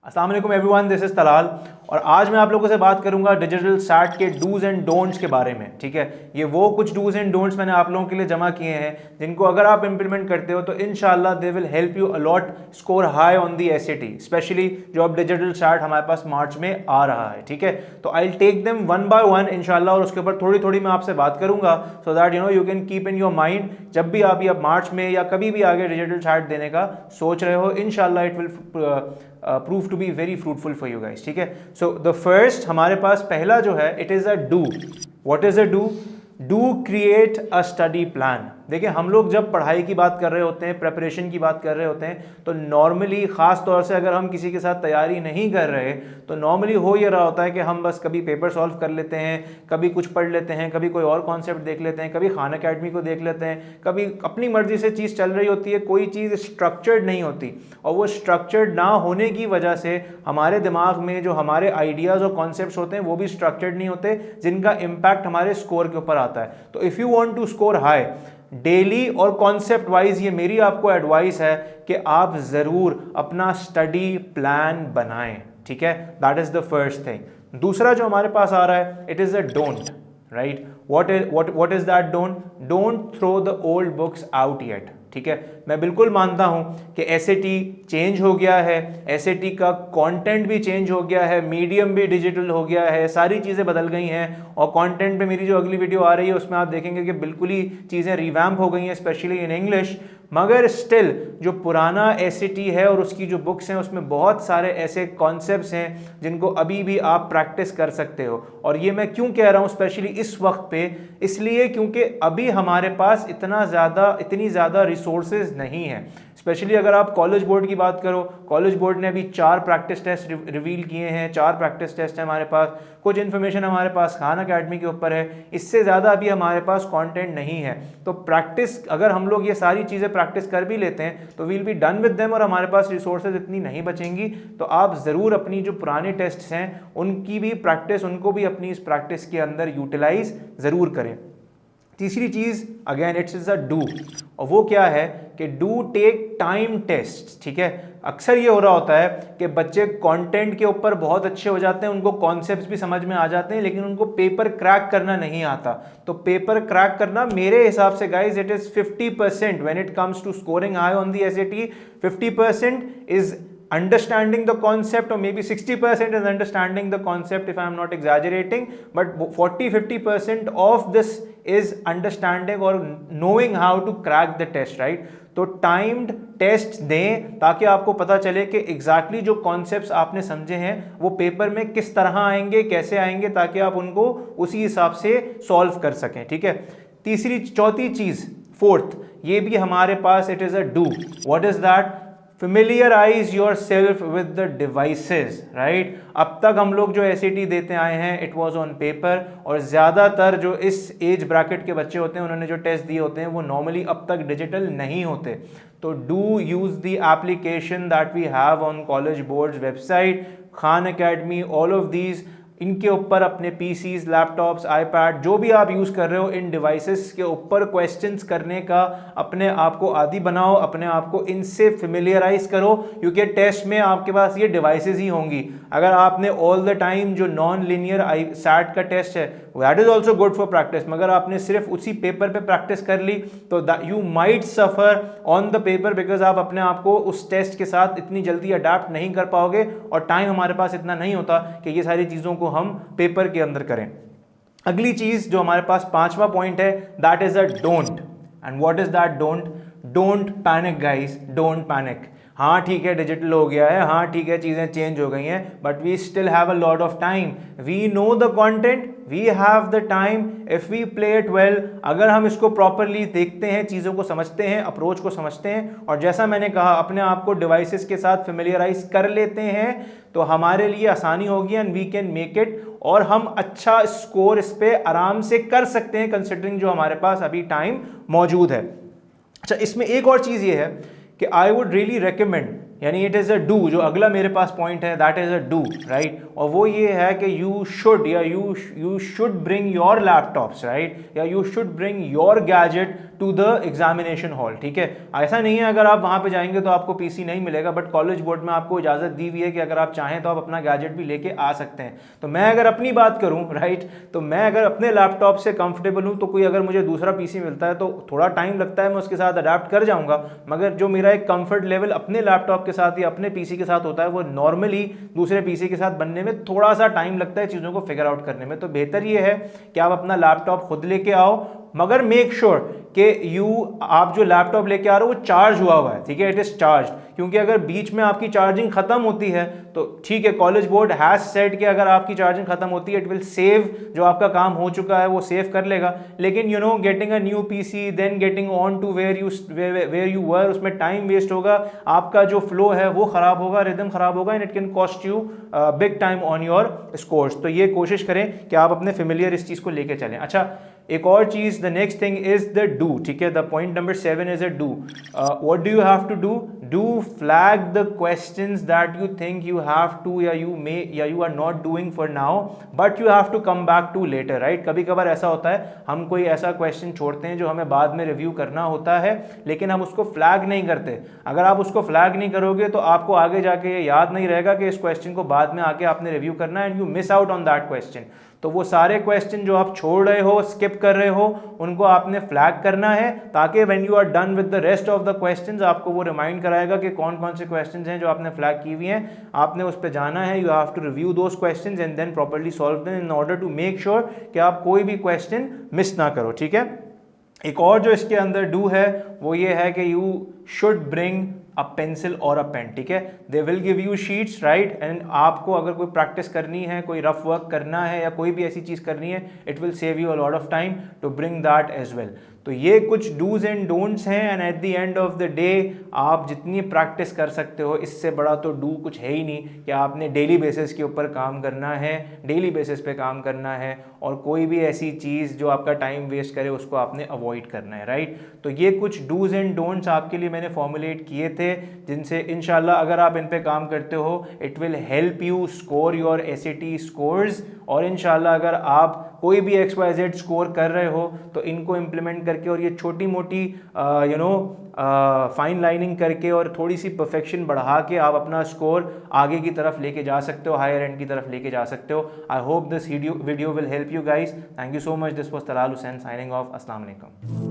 अस्सलाम वालेकुम everyone, this is Talal और आज मैं आप लोगों से बात करूंगा डिजिटल स्टार्ट के डूज एंड डोंट्स के बारे में। ठीक है, ये वो कुछ डूज एंड डोंट्स मैंने आप लोगों के लिए जमा किए हैं जिनको अगर आप इंप्लीमेंट करते हो तो इंशाल्लाह they will help you a lot score high on the SAT, specially जो अब डिजिटल स्टार्ट हमारे पास मार्च में आ रहा है। ठीक है, तो I will take them one by one इंशाल्लाह और उसके ऊपर थोड़ी थोड़ी मैं आपसे बात करूंगा so that you can keep in your mind जब भी आप ये मार्च में या कभी भी आगे डिजिटल स्टार्ट देने का सोच रहे हो। इंशाल्लाह it will prove to be very fruitful for you guys. ठीक है, सो द फर्स्ट हमारे पास पहला जो है it is a do. What is a do? Do create a study plan. देखिए, हम लोग जब पढ़ाई की बात कर रहे होते हैं, प्रिपरेशन की बात कर रहे होते हैं, तो नॉर्मली ख़ास तौर से अगर हम किसी के साथ तैयारी नहीं कर रहे तो नॉर्मली हो ये रहा होता है कि हम बस कभी पेपर सॉल्व कर लेते हैं, कभी कुछ पढ़ लेते हैं, कभी कोई और कॉन्सेप्ट देख लेते हैं, कभी खान अकेडमी को देख लेते हैं, कभी अपनी मर्जी से चीज़ चल रही होती है, कोई चीज़ स्ट्रक्चर्ड नहीं होती। और वो स्ट्रक्चर्ड ना होने की वजह से हमारे दिमाग में जो हमारे आइडियाज़ और कॉन्सेप्ट्स होते हैं वो भी स्ट्रक्चर्ड नहीं होते, जिनका इम्पैक्ट हमारे स्कोर के ऊपर आता है। तो if you want to score high daily और कॉन्सेप्ट वाइज, ये मेरी आपको एडवाइस है कि आप ज़रूर अपना स्टडी प्लान बनाएं। ठीक है, that is the first thing. दूसरा जो हमारे पास आ रहा है it is a don't, right? What is that don't? Don't throw the old books out yet. ठीक है, मैं बिल्कुल मानता हूं कि एसएटी चेंज हो गया है, एसएटी का कंटेंट भी चेंज हो गया है, मीडियम भी डिजिटल हो गया है, सारी चीज़ें बदल गई हैं और कंटेंट पे मेरी जो अगली वीडियो आ रही है उसमें आप देखेंगे कि बिल्कुल ही चीज़ें रिवैम्प हो गई हैं, स्पेशली इन इंग्लिश। मगर स्टिल जो पुराना एसएटी है और उसकी जो बुक्स हैं उसमें बहुत सारे ऐसे कॉन्सेप्ट्स हैं जिनको अभी भी आप प्रैक्टिस कर सकते हो। और ये मैं क्यों कह रहा हूँ स्पेशली इस वक्त पे? इसलिए क्योंकि अभी हमारे पास इतनी ज़्यादा रिसोर्सेज नहीं है। स्पेशली अगर आप कॉलेज बोर्ड की बात करो, कॉलेज बोर्ड ने अभी 4 प्रैक्टिस टेस्ट रिवील किए हैं, 4 प्रैक्टिस टेस्ट है हमारे पास, कुछ इन्फॉर्मेशन हमारे पास खान अकेडमी के ऊपर है, इससे ज़्यादा अभी हमारे पास कंटेंट नहीं है। तो प्रैक्टिस अगर हम लोग ये सारी चीज़ें प्रैक्टिस कर भी लेते हैं तो we'll be done with them और हमारे पास रिसोर्सेज इतनी नहीं बचेंगी। तो आप ज़रूर अपनी जो पुराने टेस्ट्स हैं उनकी भी प्रैक्टिस, उनको भी अपनी इस प्रैक्टिस के अंदर यूटिलाइज ज़रूर करें। तीसरी चीज़ again it's is a do, और वो क्या है कि डू टेक टाइम टेस्ट। ठीक है, अक्सर ये हो रहा होता है कि बच्चे कंटेंट के ऊपर बहुत अच्छे हो जाते हैं, उनको कॉन्सेप्ट्स भी समझ में आ जाते हैं, लेकिन उनको पेपर क्रैक करना नहीं आता। तो पेपर क्रैक करना मेरे हिसाब से guys it is 50% when it comes to scoring high on the SAT. 50% is understanding the concept, or maybe 60% is understanding the concept if I am not exaggerating, but 40-50% of this is understanding or knowing how to crack the test, right? तो timed test दें ताकि आपको पता चले कि exactly जो concepts आपने समझे हैं वो पेपर में किस तरह आएंगे, कैसे आएंगे, ताकि आप उनको उसी हिसाब से सॉल्व कर सकें। ठीक है, चौथी चीज़, फोर्थ, ये भी हमारे पास it is a do. What is that? familiarize yourself with the devices, right? अब तक हम लोग जो एसएटी देते आए हैं इट वाज ऑन पेपर, और ज़्यादातर जो इस एज ब्रैकेट के बच्चे होते हैं उन्होंने जो टेस्ट दिए होते हैं वो नॉर्मली अब तक डिजिटल नहीं होते। तो do use the application that we have on College Board's website, Khan Academy, all of these, इनके ऊपर अपने पीसीज, लैपटॉप्स, आईपैड, जो भी आप यूज़ कर रहे हो, इन डिवाइसेस के ऊपर क्वेश्चंस करने का अपने आप को आदी बनाओ, अपने आप को इनसे फेमिलियराइज करो, क्योंकि टेस्ट में आपके पास ये डिवाइसेस ही होंगी। अगर आपने ऑल द टाइम जो नॉन लीनियर सैट का टेस्ट है that is also good for practice, मगर आपने सिर्फ उसी पेपर पे प्रैक्टिस कर ली तो you might suffer on the paper, because आप अपने आप को उस टेस्ट के साथ इतनी जल्दी अडाप्ट नहीं कर पाओगे और टाइम हमारे पास इतना नहीं होता कि ये सारी चीज़ों को हम पेपर के अंदर करें। अगली चीज जो हमारे पास 5वां पॉइंट है that is a don't. And what is that don't? Don't panic guys, don't panic. हाँ ठीक है, डिजिटल हो गया है, हाँ ठीक है, चीज़ें चेंज हो गई हैं, but we still have a lot of time. We know the content, we have the time if we play it well. अगर हम इसको प्रॉपरली देखते हैं, चीज़ों को समझते हैं, अप्रोच को समझते हैं, और जैसा मैंने कहा अपने आप को डिवाइसेस के साथ फेमिलियराइज कर लेते हैं तो हमारे लिए आसानी होगी and we can make it, और हम अच्छा स्कोर इस पर आराम से कर सकते हैं कंसिडरिंग जो हमारे पास अभी टाइम मौजूद है। अच्छा, इसमें एक और चीज़ ये है कि आई वुड रियली रेकमेंड यानी इट इज़ अ डू, जो अगला मेरे पास पॉइंट है that is a do, right. और वो ये है कि यू शुड या you should bring your laptops, right, या you should bring your gadget to the examination hall, ठीक है। ऐसा नहीं है अगर आप वहाँ पे जाएंगे तो आपको पीसी नहीं मिलेगा, बट कॉलेज बोर्ड में आपको इजाज़त दी हुई है कि अगर आप चाहें तो आप अपना गैजेट भी लेके आ सकते हैं। तो मैं अगर अपनी बात करूँ, राइट, तो मैं अगर अपने लैपटॉप से कंफर्टेबल हूँ तो कोई अगर मुझे दूसरा पीसी मिलता है तो थोड़ा टाइम लगता है, मैं उसके साथ अडेप्ट कर जाऊँगा, मगर जो मेरा एक कंफर्ट लेवल अपने लैपटॉप के साथ या अपने पीसी के साथ होता है वो नॉर्मली दूसरे पीसी के साथ बनने में थोड़ा सा टाइम लगता है चीज़ों को फिगर आउट करने में। तो बेहतर ये है कि आप अपना लैपटॉप खुद लेके आओ, मगर मेक श्योर कि आप जो लैपटॉप लेके आ रहे हो वो चार्ज हुआ है, ठीक है, इट इज चार्ज। क्योंकि अगर बीच में आपकी चार्जिंग खत्म होती है तो ठीक है, कॉलेज बोर्ड हैज सेड कि अगर आपकी चार्जिंग खत्म होती है इट विल सेव, जो आपका काम हो चुका है वो सेव कर लेगा, लेकिन you know getting a new PC then getting on to where you were, उसमें टाइम वेस्ट होगा, आपका जो फ्लो है वो खराब होगा, रिदम खराब होगा, and it can cost you big time on your scores. तो ये कोशिश करें कि आप अपने फेमिलियर इस चीज़ को लेके चलें। अच्छा, एक और चीज, the next thing is the do, ठीक है, the point number 7 is a do. What do you have to do? Do flag the questions that you think you have to या you are not doing for now but you have to come back to later, right. कभी कभार ऐसा होता है हम कोई ऐसा question छोड़ते हैं जो हमें बाद में रिव्यू करना होता है, लेकिन हम उसको फ्लैग नहीं करते। अगर आप उसको फ्लैग नहीं करोगे तो आपको आगे जाके ये याद नहीं रहेगा कि इस क्वेश्चन को बाद में आके आपने रिव्यू करना है, and you miss out on that question. तो वो सारे क्वेश्चन जो आप छोड़ रहे हो, स्किप कर रहे हो, उनको आपने फ्लैग करना है, ताकि when you are done with the rest of the questions आपको वो रिमाइंड कराएगा कि कौन कौन से क्वेश्चंस हैं जो आपने फ्लैग की हुई हैं, आपने उस पर जाना है। You have to review those questions and then properly solve them in order to make sure कि आप कोई भी क्वेश्चन मिस ना करो, ठीक है। एक और जो इसके अंदर डू है वो ये है कि you should bring a pencil और अ पेन, ठीक है। They will give you sheets, right, and आपको अगर कोई प्रैक्टिस करनी है, कोई रफ वर्क करना है या कोई भी ऐसी चीज़ करनी है, it will save you a lot of time to bring that as well. तो ये कुछ डूज एंड डोंट्स हैं, and at the end of the day आप जितनी प्रैक्टिस कर सकते हो, इससे बड़ा तो डू कुछ है ही नहीं कि आपने डेली बेसिस के ऊपर काम करना है, डेली बेसिस पे काम करना है, और कोई भी ऐसी चीज़ जो आपका टाइम वेस्ट करे उसको आपने अवॉइड करना है, राइट। तो ये कुछ डूज एंड डोंट्स आपके लिए मैंने फॉर्मुलेट किए थे, जिनसे इंशाल्लाह अगर आप इन पे काम करते हो it will help you score your SAT scores, और इंशाल्लाह अगर आप कोई भी XYZ स्कोर कर रहे हो तो इनको इम्प्लीमेंट करके और ये छोटी मोटी फाइन लाइनिंग करके और थोड़ी सी परफेक्शन बढ़ा के आप अपना स्कोर आगे की तरफ लेके जा सकते हो, हायर एंड की तरफ लेके जा सकते हो। I hope this video will help you guys. Thank you so much. This was Talal Hussain signing off. अस्सलाम वालेकुम।